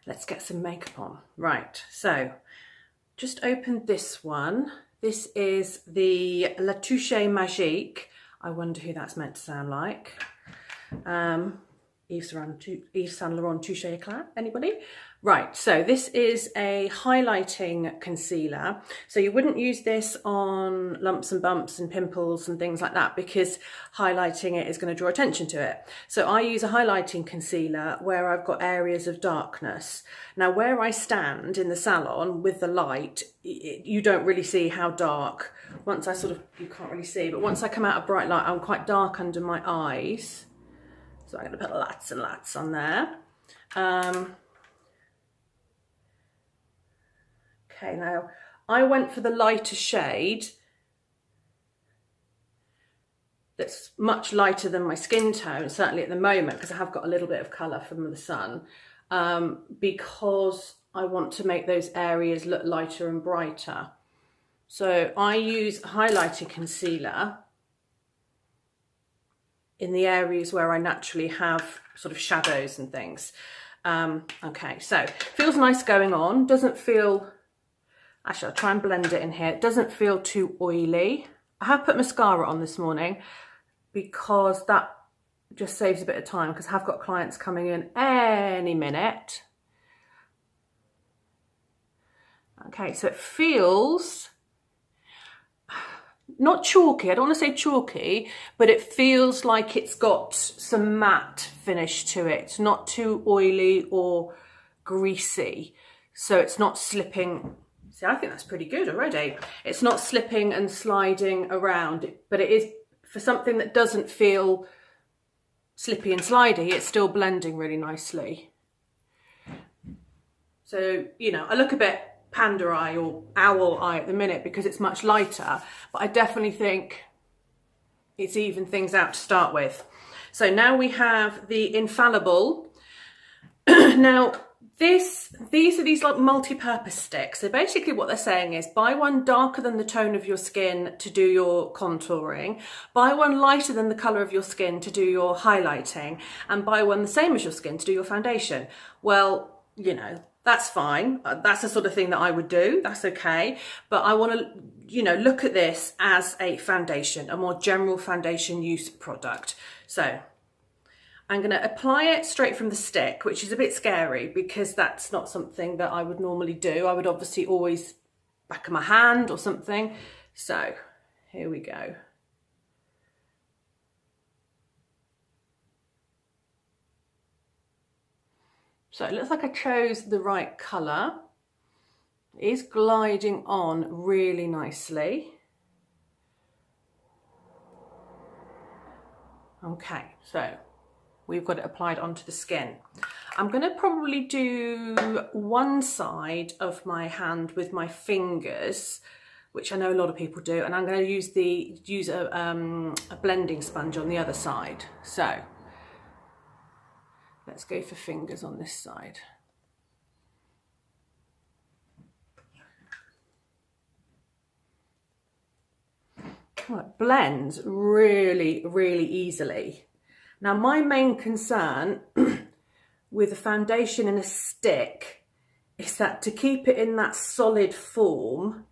let's get some makeup on. Right, so just opened this one. This is the La Touche Magique. I wonder who that's meant to sound like. Yves Saint Laurent Touche Eclat, anybody? Right, so this is a highlighting concealer. So you wouldn't use this on lumps and bumps and pimples and things like that, because highlighting it is going to draw attention to it. So I use a highlighting concealer where I've got areas of darkness. Now where I stand in the salon with the light, you don't really see how dark. Once I you can't really see, but once I come out of bright light, I'm quite dark under my eyes. So I'm going to put lots and lots on there. Okay, now I went for the lighter shade that's much lighter than my skin tone, certainly at the moment, because I have got a little bit of colour from the sun, because I want to make those areas look lighter and brighter. So I use highlighting concealer in the areas where I naturally have sort of shadows and things. Okay, so feels nice going on. Doesn't feel, actually I'll try and blend it in here. It doesn't feel too oily. I have put mascara on this morning because that just saves a bit of time, because I have got clients coming in any minute. Okay, so it feels not chalky, I don't want to say chalky, but it feels like it's got some matte finish to it. It's not too oily or greasy, so it's not slipping. See, I think that's pretty good already. It's not slipping and sliding around, but it is, for something that doesn't feel slippy and slidey, it's still blending really nicely. So, you know, I look a bit panda eye or owl eye at the minute because it's much lighter, but I definitely think it's even things out to start with. So now we have the Infallible. Now these are like multi-purpose sticks. So basically what they're saying is buy one darker than the tone of your skin to do your contouring, buy one lighter than the colour of your skin to do your highlighting, and buy one the same as your skin to do your foundation. Well, you know, that's fine. That's the sort of thing that I would do. That's okay. But I want to, you know, look at this as a foundation, a more general foundation use product. So I'm going to apply it straight from the stick, which is a bit scary because that's not something that I would normally do. I would obviously always back of my hand or something. So here we go. So it looks like I chose the right colour. It is gliding on really nicely. Okay, so we've got it applied onto the skin. I'm going to probably do one side of my hand with my fingers, which I know a lot of people do, and I'm going to use a blending sponge on the other side. So let's go for fingers on this side. Oh, it blends really, really easily. Now, my main concern with a foundation in a stick is that to keep it in that solid form,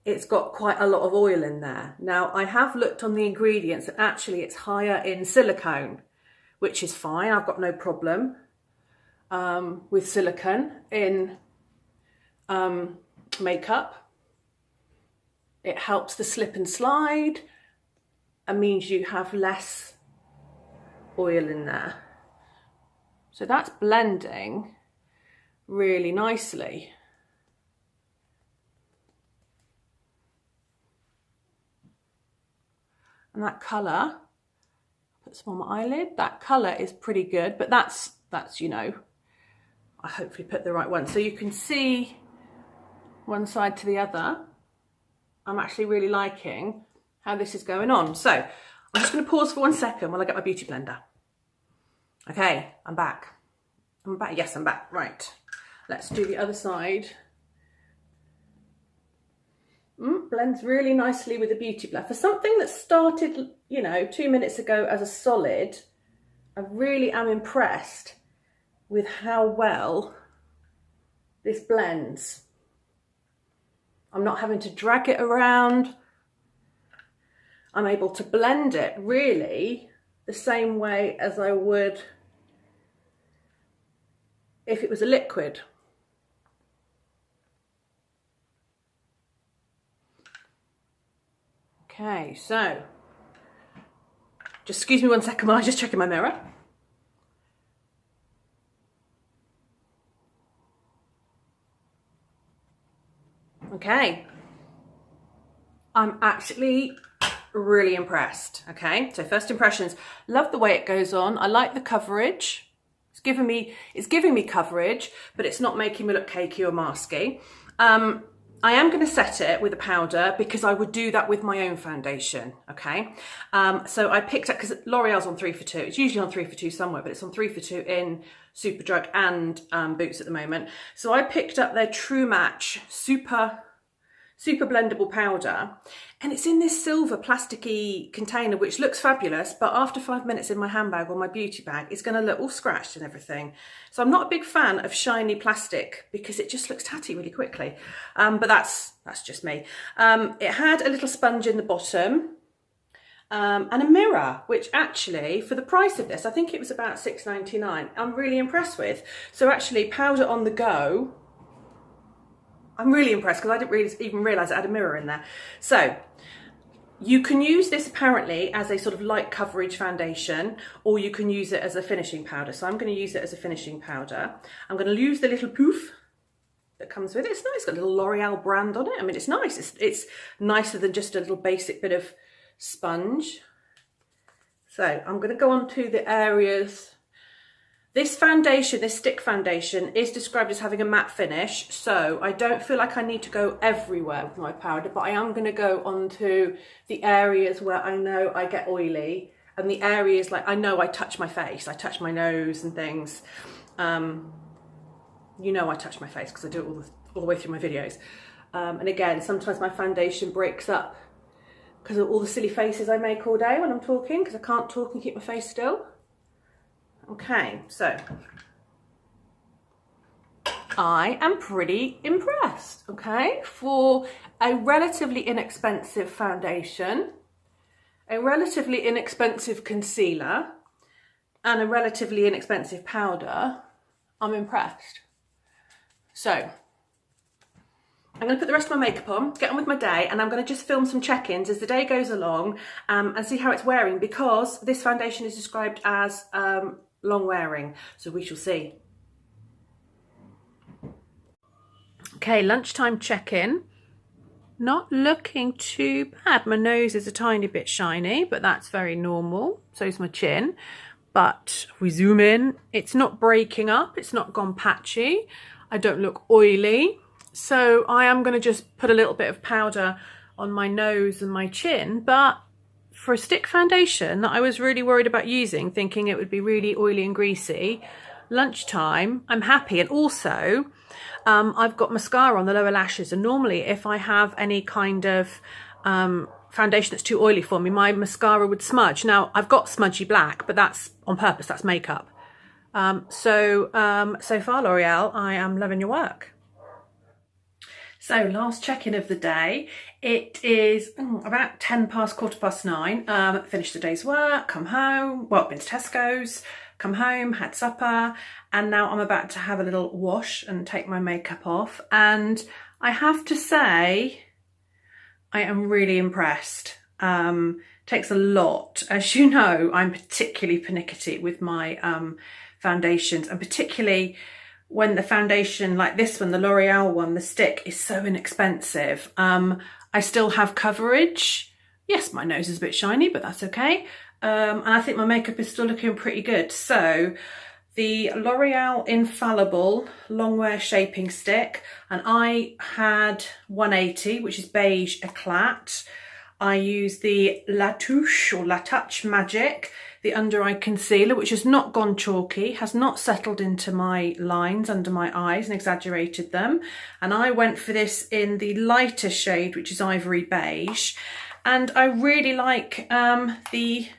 it's got quite a lot of oil in there. Now, I have looked on the ingredients and actually it's higher in silicone, which is fine. I've got no problem with silicone in makeup. It helps the slip and slide. It means you have less oil in there. So that's blending really nicely. And that colour, put some on my eyelid, that colour is pretty good, but that's, you know, I hopefully put the right one. So you can see one side to the other. I'm actually really liking how this is going on. So I'm just going to pause for 1 second while I get my beauty blender. Okay, I'm back. I'm back. Yes, I'm back. Right. Let's do the other side. Blends really nicely with the beauty blender. For something that started, you know, 2 minutes ago as a solid, I really am impressed with how well this blends. I'm not having to drag it around. I'm able to blend it really the same way as I would if it was a liquid. Okay, so just excuse me 1 second while I just check in my mirror. Okay, I'm actually really impressed. Okay, so first impressions, love the way it goes on. I like the coverage. It's giving me coverage, but it's not making me look cakey or masky. I am going to set it with a powder because I would do that with my own foundation. Okay, so I picked up, because L'Oreal's on 3 for 2. It's usually on 3 for 2 somewhere, but it's on 3 for 2 in Superdrug and Boots at the moment. So I picked up their True Match super blendable powder, and it's in this silver plasticky container which looks fabulous, but after 5 minutes in my handbag or my beauty bag it's going to look all scratched and everything. So I'm not a big fan of shiny plastic because it just looks tatty really quickly, but that's just me. It had a little sponge in the bottom and a mirror, which actually for the price of this, I think it was about £6.99, I'm really impressed with. So actually powder on the go, I'm really impressed because I didn't really even realise it had a mirror in there. So you can use this apparently as a sort of light coverage foundation, or you can use it as a finishing powder. So I'm going to use it as a finishing powder. I'm going to use the little poof that comes with it. It's nice, it's got a little L'Oreal brand on it. I mean, it's nice. It's nicer than just a little basic bit of sponge. So I'm going to go on to the areas. This foundation, this stick foundation, is described as having a matte finish, so I don't feel like I need to go everywhere with my powder, but I am going to go onto the areas where I know I get oily, and the areas like I know I touch my face, I touch my nose and things. You know I touch my face because I do it all the way through my videos. And again, sometimes my foundation breaks up because of all the silly faces I make all day when I'm talking, because I can't talk and keep my face still. Okay, so I am pretty impressed, okay? For a relatively inexpensive foundation, a relatively inexpensive concealer, and a relatively inexpensive powder, I'm impressed. So I'm going to put the rest of my makeup on, get on with my day, and I'm going to just film some check-ins as the day goes along and see how it's wearing, because this foundation is described as long wearing, so we shall see. Okay, lunchtime check-in. Not looking too bad. My nose is a tiny bit shiny, but that's very normal. So is my chin. But we zoom in, it's not breaking up, it's not gone patchy. I don't look oily. So I am going to just put a little bit of powder on my nose and my chin, but for a stick foundation that I was really worried about using, thinking it would be really oily and greasy, lunchtime, I'm happy. And also, I've got mascara on the lower lashes, and normally if I have any kind of foundation that's too oily for me, my mascara would smudge. Now, I've got smudgy black, but that's on purpose, that's makeup. So far, L'Oreal, I am loving your work. So last check-in of the day, it is about 9:10, finished the day's work, come home, well, been to Tesco's, come home, had supper, and now I'm about to have a little wash and take my makeup off. And I have to say, I am really impressed. Takes a lot. As you know, I'm particularly pernickety with my foundations, and particularly when the foundation like this one, the L'Oreal one, the stick, is so inexpensive. I still have coverage. Yes, my nose is a bit shiny, but that's okay. And I think my makeup is still looking pretty good. So the L'Oreal Infallible Longwear Shaping Stick, and I had 180, which is beige eclat. I use the La Touche or La Touch Magic, the under eye concealer, which has not gone chalky, has not settled into my lines under my eyes and exaggerated them. And I went for this in the lighter shade, which is ivory beige. And I really like the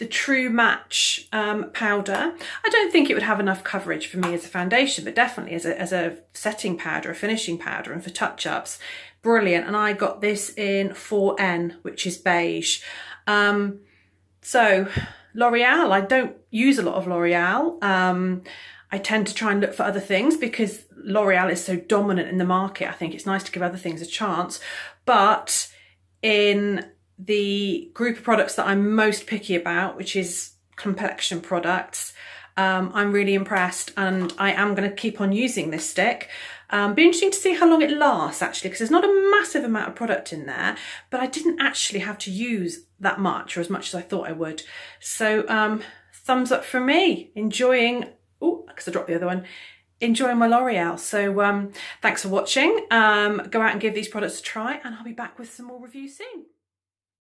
True Match powder. I don't think it would have enough coverage for me as a foundation, but definitely as a setting powder, a finishing powder, and for touch-ups, brilliant. And I got this in 4N, which is beige. So L'Oreal, I don't use a lot of L'Oreal. I tend to try and look for other things because L'Oreal is so dominant in the market. I think it's nice to give other things a chance. But in the group of products that I'm most picky about, which is complexion products, I'm really impressed, and I am going to keep on using this stick. Be interesting to see how long it lasts, actually, because there's not a massive amount of product in there, but I didn't actually have to use that much, or as much as I thought I would. So thumbs up from me, enjoying, oh, because I dropped the other one, enjoying my L'Oreal. So thanks for watching. Go out and give these products a try, and I'll be back with some more reviews soon.